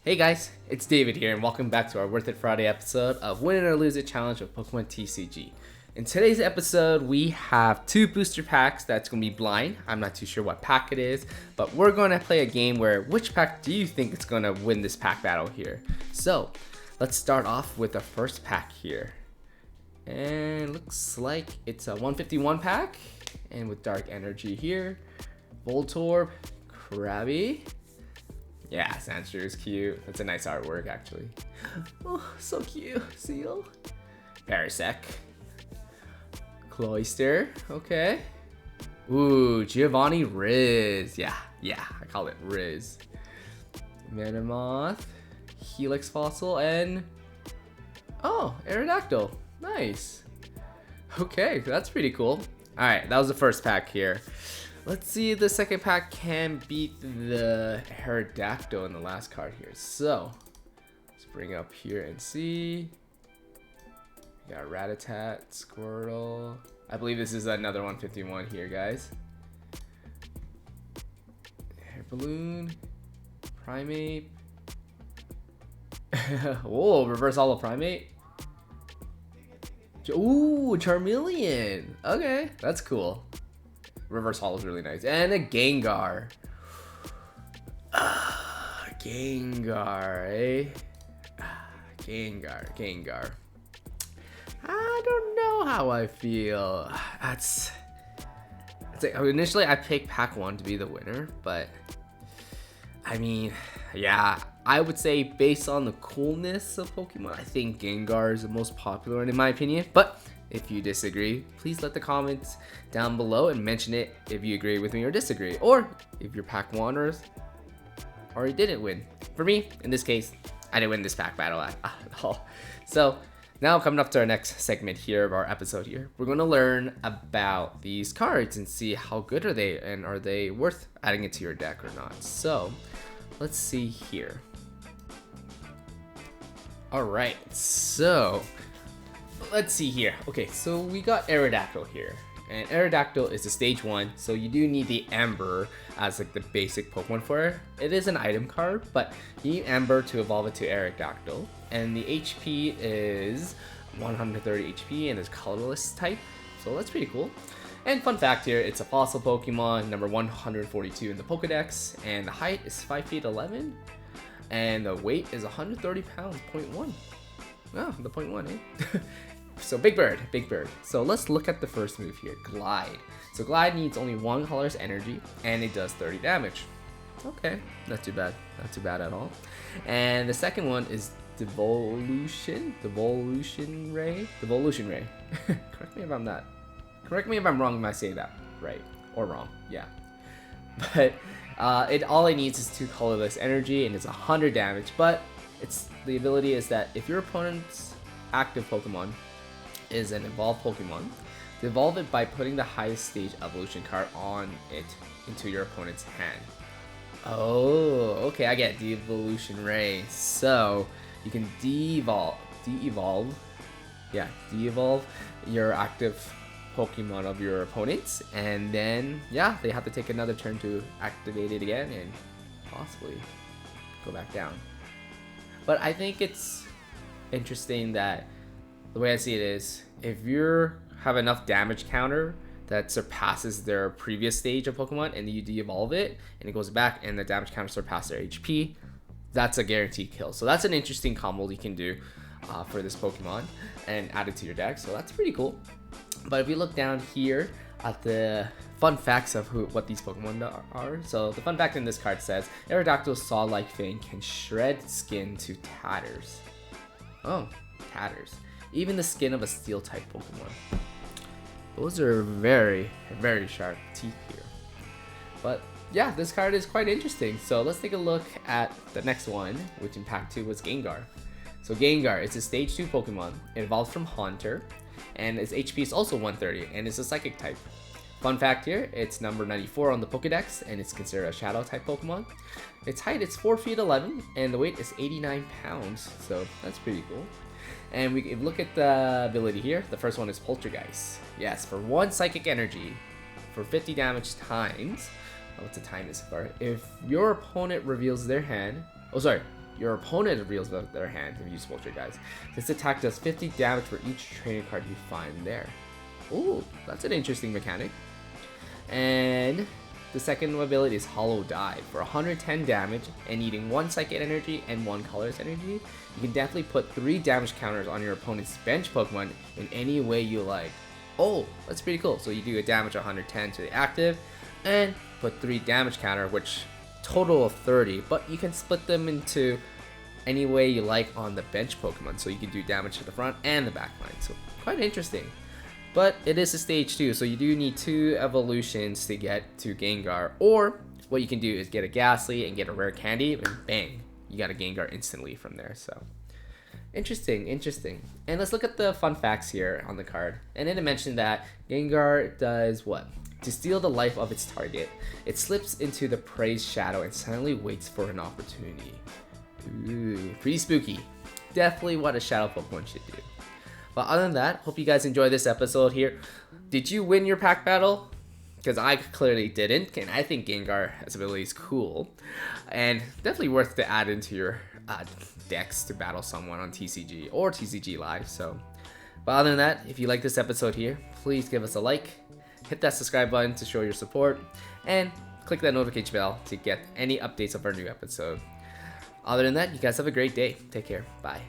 Hey guys, it's David here, and welcome back to our Worth It Friday episode of Win It or Lose It Challenge of Pokemon TCG. In today's episode, we have two booster packs that's going to be blind. I'm not too sure what pack it is, but we're going to play a game where which pack do you think is going to win this pack battle here? So, let's start off with the first pack here. And looks like it's a 151 pack, and with Dark Energy here, Voltorb, Krabby. Yeah, Sandshrew is cute. That's a nice artwork, actually. Oh, so cute. Seal. Parasect. Cloyster. Okay. Ooh, Giovanni Riz. Yeah, I call it Riz. Venomoth. Helix Fossil, and... oh, Aerodactyl. Nice. Okay, that's pretty cool. Alright, that was the first pack here. Let's see if the second pack can beat the Aerodactyl in the last card here. So, let's bring up here and see. We got Rattata, Squirtle. I believe this is another 151 here, guys. Air Balloon, Primeape. Whoa, Reverse Holo Primeape. Ooh, Charmeleon. Okay, that's cool. Reverse Holo is really nice. And a Gengar. Gengar, eh? Gengar. I don't know how I feel. It's like, initially I picked pack 1 to be the winner, but I mean, yeah, I would say based on the coolness of Pokemon, I think Gengar is the most popular in my opinion, but if you disagree, please let the comments down below and mention it if you agree with me or disagree, or if your pack won or you didn't win. For me, in this case, I didn't win this pack battle at all. So now coming up to our next segment here of our episode here, we're going to learn about these cards and see how good are they and are they worth adding into your deck or not. So let's see here. All right, so let's see here. Okay, so we got Aerodactyl here. And Aerodactyl is the stage 1, so you do need the Ember as like the basic Pokemon for it. It is an item card, but you need Ember to evolve it to Aerodactyl. And the HP is 130 HP and is colorless type, so that's pretty cool. And fun fact here, it's a fossil Pokemon, number 142 in the Pokedex, and the height is 5 feet 11, and the weight is 130 pounds, 0.1. Oh, the 0.1, eh? So big bird. So let's look at the first move here, Glide. So Glide needs only 1 color's energy, and it does 30 damage. Okay, not too bad at all. And the second one is Devolution Ray. Correct me if I'm wrong when I say that right or wrong. Yeah, but all it needs is 2 colorless energy, and it's 100 damage. But the ability is that if your opponent's active Pokemon is an evolved Pokemon, evolve it by putting the highest stage evolution card on it into your opponent's hand. Oh, okay, I get Devolution Ray. So you can de-evolve your active Pokemon of your opponents, and then yeah, they have to take another turn to activate it again and possibly go back down. But I think it's interesting that the way I see it is, if you have enough damage counter that surpasses their previous stage of Pokemon and you de-evolve it and it goes back and the damage counter surpasses their HP, that's a guaranteed kill. So that's an interesting combo you can do for this Pokemon and add it to your deck. So that's pretty cool. But if we look down here at the fun facts of what these Pokemon are. So the fun fact in this card says, Aerodactyl's saw-like fang can shred skin to tatters. Oh, tatters. Even the skin of a steel-type Pokemon. Those are very, very sharp teeth here. But yeah, this card is quite interesting. So let's take a look at the next one, which in pack 2 was Gengar. So Gengar, it's a stage 2 Pokemon. It evolves from Haunter, and its HP is also 130, and it's a psychic type. Fun fact here, it's number 94 on the Pokedex, and it's considered a shadow type Pokemon. Its height is 4 feet 11, and the weight is 89 pounds, so that's pretty cool. And we look at the ability here. The first one is Poltergeist. Yes, for 1 psychic energy, for 50 damage times. What's the time is for? If your opponent reveals their hand, your opponent reveals their hand if you use Poltergeist. This attack does 50 damage for each training card you find there. Ooh, that's an interesting mechanic. And the second ability is Hollow Dive. For 110 damage and needing 1 Psychic Energy and 1 Colorless Energy, you can definitely put 3 damage counters on your opponent's bench Pokemon in any way you like. Oh, that's pretty cool. So you do a damage 110 to the active and put 3 damage counter, which total of 30, but you can split them into any way you like on the bench Pokemon. So you can do damage to the front and the back line. So quite interesting. But it is a stage 2, so you do need 2 evolutions to get to Gengar. Or what you can do is get a Ghastly and get a rare candy, and bang, you got a Gengar instantly from there. So interesting. And let's look at the fun facts here on the card. And then it mentioned that Gengar does what? To steal the life of its target, it slips into the prey's shadow and silently waits for an opportunity. Ooh, pretty spooky. Definitely what a shadow Pokemon should do. But other than that, hope you guys enjoyed this episode here. Did you win your pack battle? Because I clearly didn't, and I think Gengar's ability is cool. And definitely worth to add into your decks to battle someone on TCG or TCG Live. So, but other than that, if you like this episode here, please give us a like, hit that subscribe button to show your support, and click that notification bell to get any updates of our new episode. Other than that, you guys have a great day. Take care. Bye.